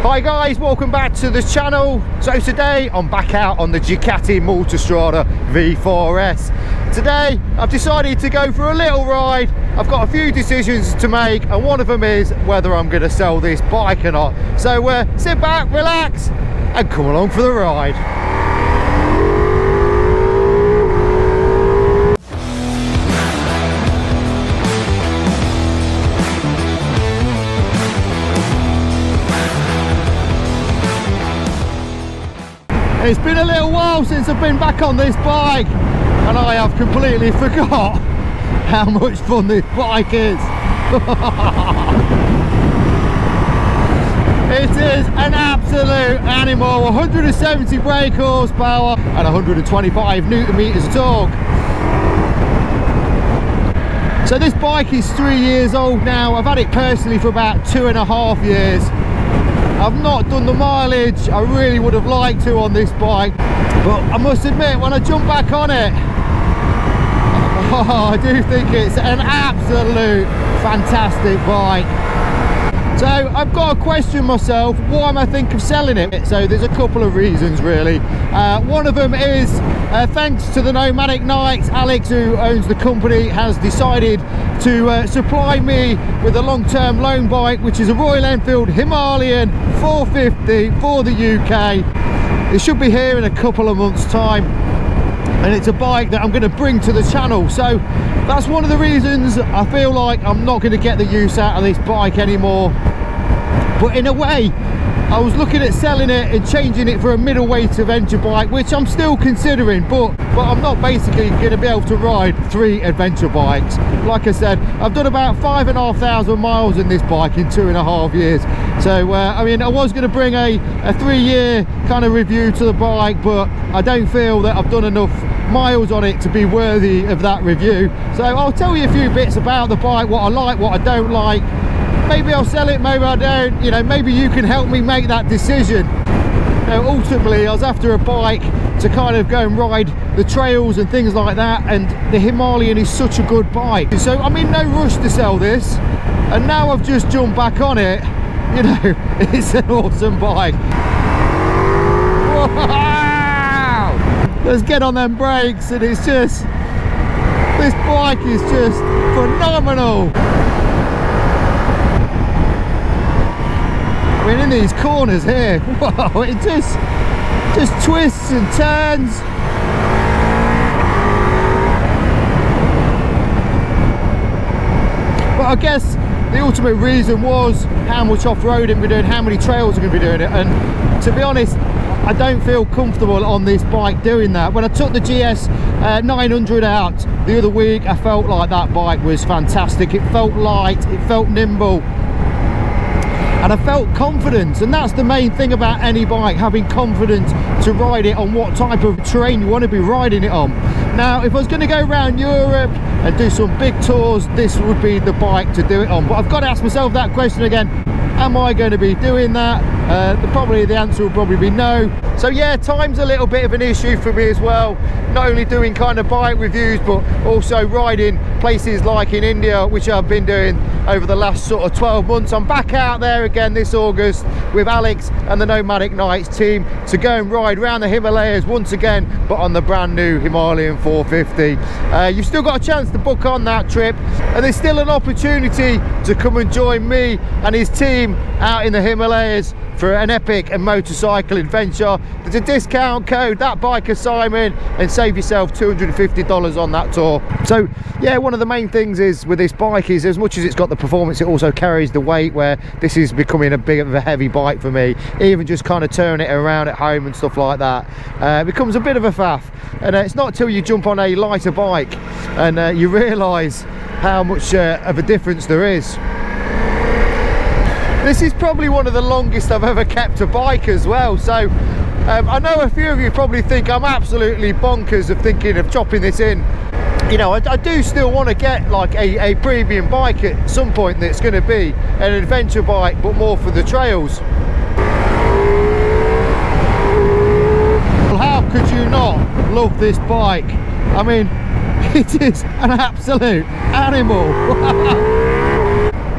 Hi guys, welcome back to the channel. So today I'm back out on the Ducati Multistrada V4S. Today I've decided to go for a little ride. I've got a few decisions to make and one of them is whether I'm going to sell this bike or not. So sit back, relax and come along for the ride. It's been a little while since I've been back on this bike and I have completely forgot how much fun this bike is. It is an absolute animal, 170 brake horsepower and 125 newton meters of torque. So this bike is 3 years old now. I've had it personally for about 2.5 years. I've not done the mileage I really would have liked to on this bike, but I must admit when I jump back on it, I do think it's an absolute fantastic bike. So I've got to question myself, why am I thinking of selling it? So there's a couple of reasons really. One of them is thanks to the Nomadic Nights, Alex, who owns the company, has decided to supply me with a long-term loan bike, which is a Royal Enfield Himalayan 450 for the UK. It should be here in a couple of months' time, and it's a bike that I'm going to bring to the channel. So that's one of the reasons I feel like I'm not going to get the use out of this bike anymore. But in a way, I was looking at selling it and changing it for a middleweight adventure bike, which I'm still considering, but I'm not basically going to be able to ride 3 adventure bikes. Like I said, I've done about 5,500 miles in this bike in 2.5 years. So I mean, I was going to bring a 3-year kind of review to the bike, but I don't feel that I've done enough miles on it to be worthy of that review. So I'll tell you a few bits about the bike, what I like, what I don't like. Maybe I'll sell it, maybe I don't, you know, maybe you can help me make that decision. Now, ultimately, I was after a bike to kind of go and ride the trails and things like that, and the Himalayan is such a good bike. So I'm in no rush to sell this, and now I've just jumped back on it, you know, it's an awesome bike. Wow! Let's get on them brakes, and it's just, this bike is just phenomenal. I mean, in these corners here, wow, it just twists and turns. But I guess the ultimate reason was how much off-roading we're doing, how many trails we're going to be doing it. And to be honest, I don't feel comfortable on this bike doing that. When I took the GS 900 out the other week, I felt like that bike was fantastic. It felt light, it felt nimble, and I felt confident, and that's the main thing about any bike, having confidence to ride it on what type of terrain you want to be riding it on. Now, if I was going to go around Europe and do some big tours, this would be the bike to do it on. But I've got to ask myself that question again, am I going to be doing that? Probably the answer will probably be no. So yeah, time's a little bit of an issue for me as well, not only doing kind of bike reviews but also riding places like in India, which I've been doing over the last sort of 12 months. I'm back out there again this August with Alex and the Nomadic Nights team to go and ride around the Himalayas once again, but on the brand new Himalayan 450. You've still got a chance to book on that trip, and there's still an opportunity to come and join me and his team out in the Himalayas for an epic and motorcycle adventure. There's a discount code, that biker Simon, and save yourself $250 on that tour. So yeah, one of the main things is with this bike is, as much as it's got the performance, it also carries the weight, where this is becoming a bit of a heavy bike for me. Even just kind of turning it around at home and stuff like that, it becomes a bit of a faff. And it's not till you jump on a lighter bike and you realise how much of a difference there is. This is probably one of the longest I've ever kept a bike as well, so I know a few of you probably think I'm absolutely bonkers of thinking of chopping this in. You know, I do still want to get like a premium bike at some point that's going to be an adventure bike, but more for the trails. Well, how could you not love this bike? I mean, it is an absolute animal.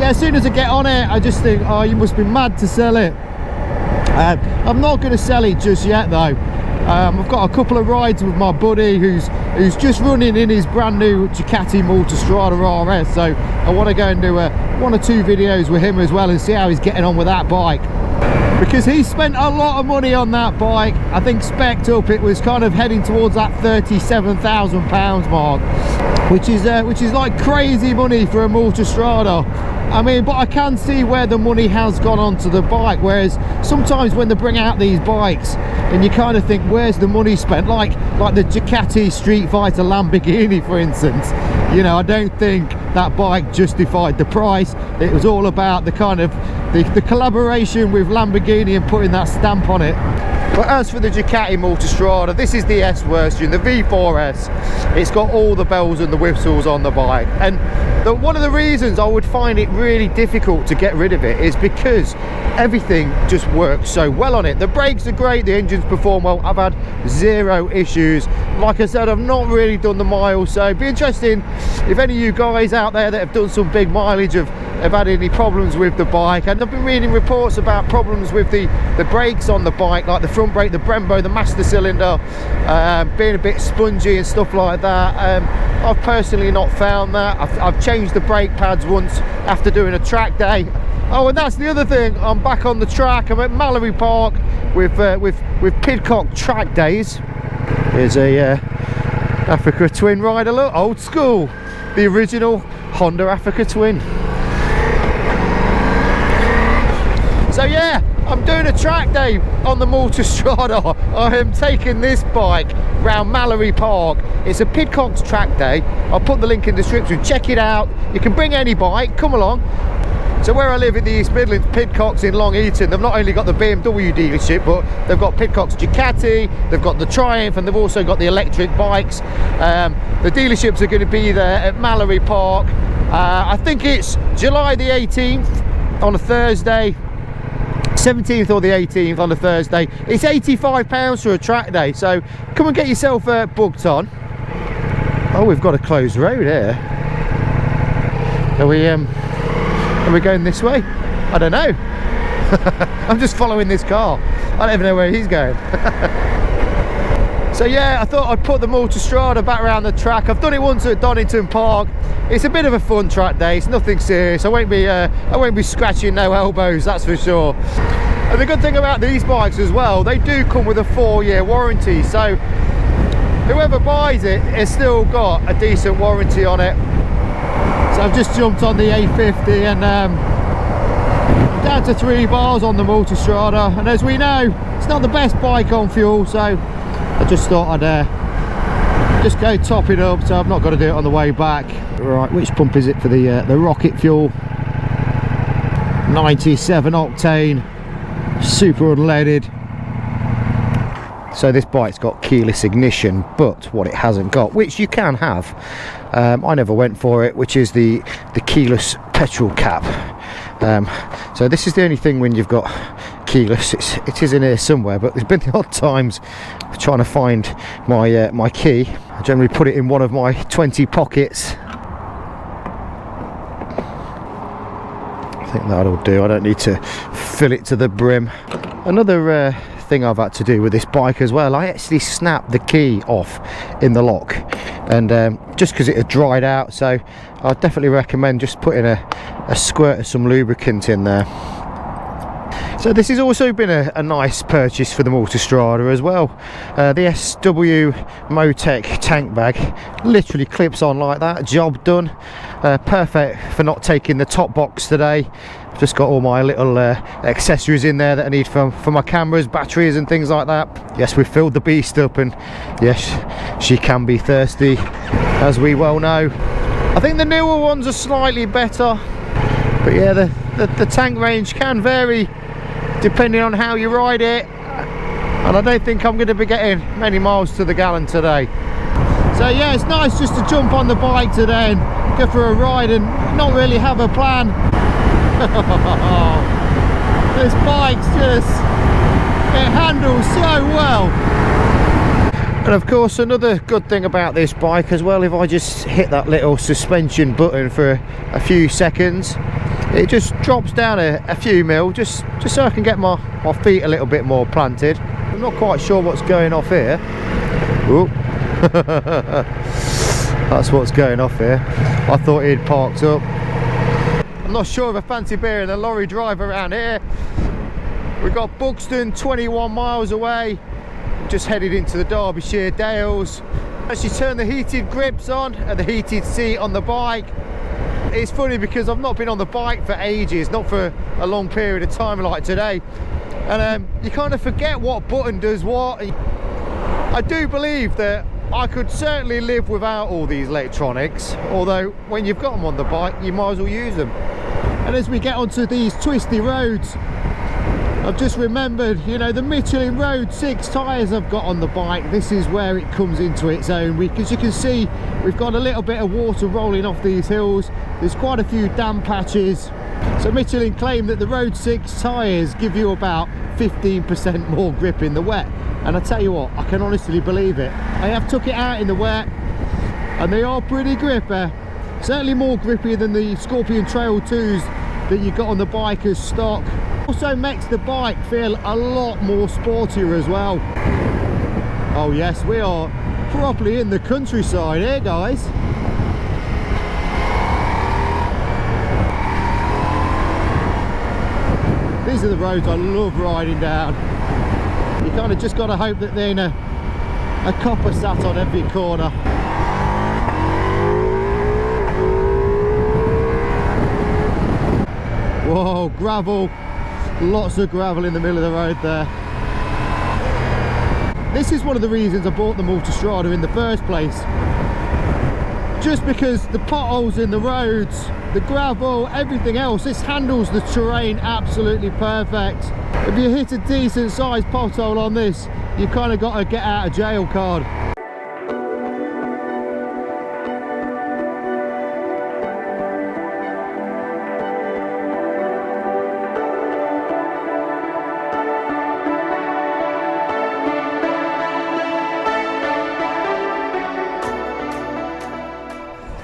yeah, as soon as I get on it, I just think, oh, you must be mad to sell it. I'm not going to sell it just yet though. I've got a couple of rides with my buddy who's just running in his brand new Ducati Multistrada RS, so I want to go and do 1 or 2 videos with him as well and see how he's getting on with that bike, because he spent a lot of money on that bike. I think spec'd up it was kind of heading towards that £37,000 mark, which is like crazy money for a Multistrada. I mean, but I can see where the money has gone onto the bike, whereas sometimes when they bring out these bikes and you kind of think, where's the money spent, like the Ducati Street Fighter Lamborghini, for instance. You know, I don't think that bike justified the price. It was all about the kind of the collaboration with Lamborghini and putting that stamp on it. But as for the Ducati Multistrada, this is the S version, the V4S. It's got all the bells and the whistles on the bike, and one of the reasons I would find it really difficult to get rid of it is because everything just works so well on it. The brakes are great, the engines perform well, I've had 0 issues. Like I said, I've not really done the miles, so it'd be interesting if any of you guys out there that have done some big mileage have had any problems with the bike. And I've been reading reports about problems with the brakes on the bike, like the front brake, the Brembo, the master cylinder being a bit spongy and stuff like that. I've personally not found that. I've changed the brake pads once after doing a track day. Oh, and that's the other thing, I'm back on the track. I'm at Mallory Park with Pidcock track days. Here's a Africa Twin rider, look, old school, the original Honda Africa Twin. So yeah, I'm doing a track day on the Multistrada. I am taking this bike round Mallory Park. It's a Pidcock's track day. I'll put the link in the description, check it out. You can bring any bike, come along. So where I live in the East Midlands, Pidcock's in Long Eaton, they've not only got the BMW dealership, but they've got Pidcock's Ducati, they've got the Triumph, and they've also got the electric bikes. The dealerships are going to be there at Mallory Park. I think it's July the 18th on a Thursday, 17th or the 18th on a Thursday. It's £85 for a track day, so come and get yourself booked on. Oh, we've got a closed road here. Are we going this way? I don't know. I'm just following this car. I don't even know where he's going. So yeah, I thought I'd put the Multistrada back around the track. I've done it once at Donington Park. It's a bit of a fun track day. It's nothing serious. I won't be scratching no elbows, that's for sure. And the good thing about these bikes as well, they do come with a 4-year warranty. So whoever buys it has still got a decent warranty on it. So I've just jumped on the A50 and down to 3 bars on the Multistrada. And as we know, it's not the best bike on fuel, so I just thought I'd just go top it up, so I've not got to do it on the way back. Right, which pump is it for the rocket fuel? 97 octane, super unleaded. So this bike's got keyless ignition, but what it hasn't got, which you can have, I never went for it, which is the keyless petrol cap. So this is the only thing when you've got keyless. It is in here somewhere, but there's been the odd times trying to find my key. I generally put it in one of my 20 pockets. I think that'll do. I don't need to fill it to the brim. Another thing I've had to do with this bike as well, I actually snapped the key off in the lock, and just because it had dried out, so I'd definitely recommend just putting a squirt of some lubricant in there. So this has also been a nice purchase for the Multistrada as well. The SW Motec tank bag literally clips on like that, job done. Perfect for not taking the top box today. I've just got all my little accessories in there that I need for my cameras, batteries and things like that. Yes, we've filled the beast up, and yes, she can be thirsty, as we well know. I think the newer ones are slightly better, but yeah, the tank range can vary depending on how you ride it, and I don't think I'm going to be getting many miles to the gallon today. So yeah, it's nice just to jump on the bike today and go for a ride and not really have a plan. This bike's it handles so well. And of course, another good thing about this bike as well, if I just hit that little suspension button for a few seconds, it just drops down a few mil, just so I can get my feet a little bit more planted. I'm not quite sure what's going off here. Ooh. That's what's going off here. I thought he'd parked up. I'm not sure if I fancy being a lorry driver around here. We've got Buxton 21 miles away. Just headed into the Derbyshire Dales. As you turn the heated grips on and the heated seat on the bike, it's funny because I've not been on the bike for ages, not for a long period of time like today, and you kind of forget what button does what. I do believe that I could certainly live without all these electronics, although when you've got them on the bike you might as well use them. And as we get onto these twisty roads, I've just remembered, you know, the Michelin Road 6 tyres I've got on the bike, this is where it comes into its own. As you can see, we've got a little bit of water rolling off these hills. There's quite a few damp patches. So Michelin claim that the Road 6 tyres give you about 15% more grip in the wet. And I tell you what, I can honestly believe it. I have took it out in the wet and they are pretty grippy. Certainly more grippy than the Scorpion Trail 2s that you got on the bike as stock. Also makes the bike feel a lot more sportier as well. Oh yes, we are properly in the countryside here, guys. These are the roads I love riding down. You kind of just got to hope that there ain't a copper sat on every corner. Whoa, gravel. Lots of gravel in the middle of the road there. This is one of the reasons I bought the Multistrada in the first place. Just because the potholes in the roads, the gravel, everything else, this handles the terrain absolutely perfect. If you hit a decent sized pothole on this, you kind of got a get out of jail card.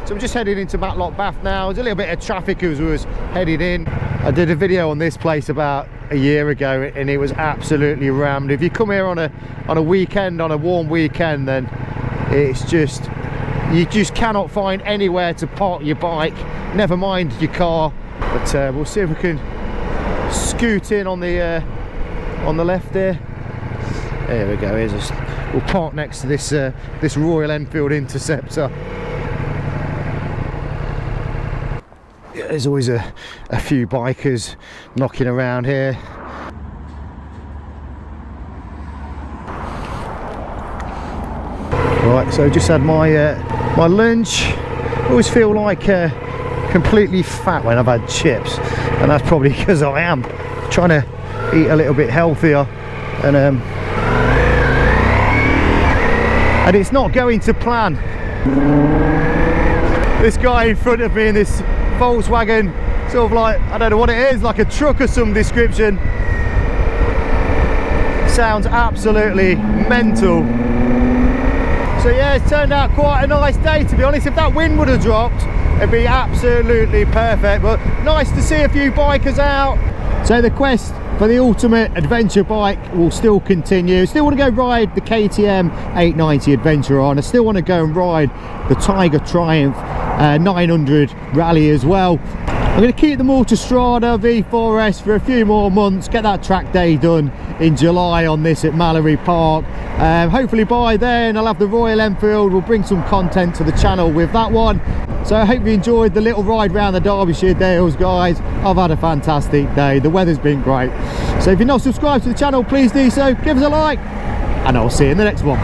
So I'm just heading into Matlock Bath now. There's a little bit of traffic as we was heading in. I did a video on this place about a year ago and it was absolutely rammed. If you come here on a weekend, on a warm weekend, then it's just, you just cannot find anywhere to park your bike, never mind your car. But we'll see if we can scoot in on the left there. There we go. We'll park next to this Royal Enfield Interceptor. There's always a few bikers knocking around here. Right, so just had my my lunch. I always feel like completely fat when I've had chips, and that's probably because I am trying to eat a little bit healthier, and it's not going to plan. This guy in front of me in this Volkswagen, sort of like, I don't know what it is, like a truck of some description. Sounds absolutely mental. So yeah, it's turned out quite a nice day, to be honest. If that wind would have dropped, it'd be absolutely perfect, but nice to see a few bikers out. So the quest for the ultimate adventure bike will still continue. Still want to go ride the KTM 890 Adventure on. I still want to go and ride the Tiger Triumph 900 Rally as well. I'm going to keep the Multistrada V4S for a few more months, get that track day done in July on this at Mallory Park. Hopefully by then I'll have the Royal Enfield. We'll bring some content to the channel with that one. So I hope you enjoyed the little ride around the Derbyshire Dales, guys. I've had a fantastic day. The weather's been great. So if you're not subscribed to the channel, please do so. Give us a like, and I'll see you in the next one.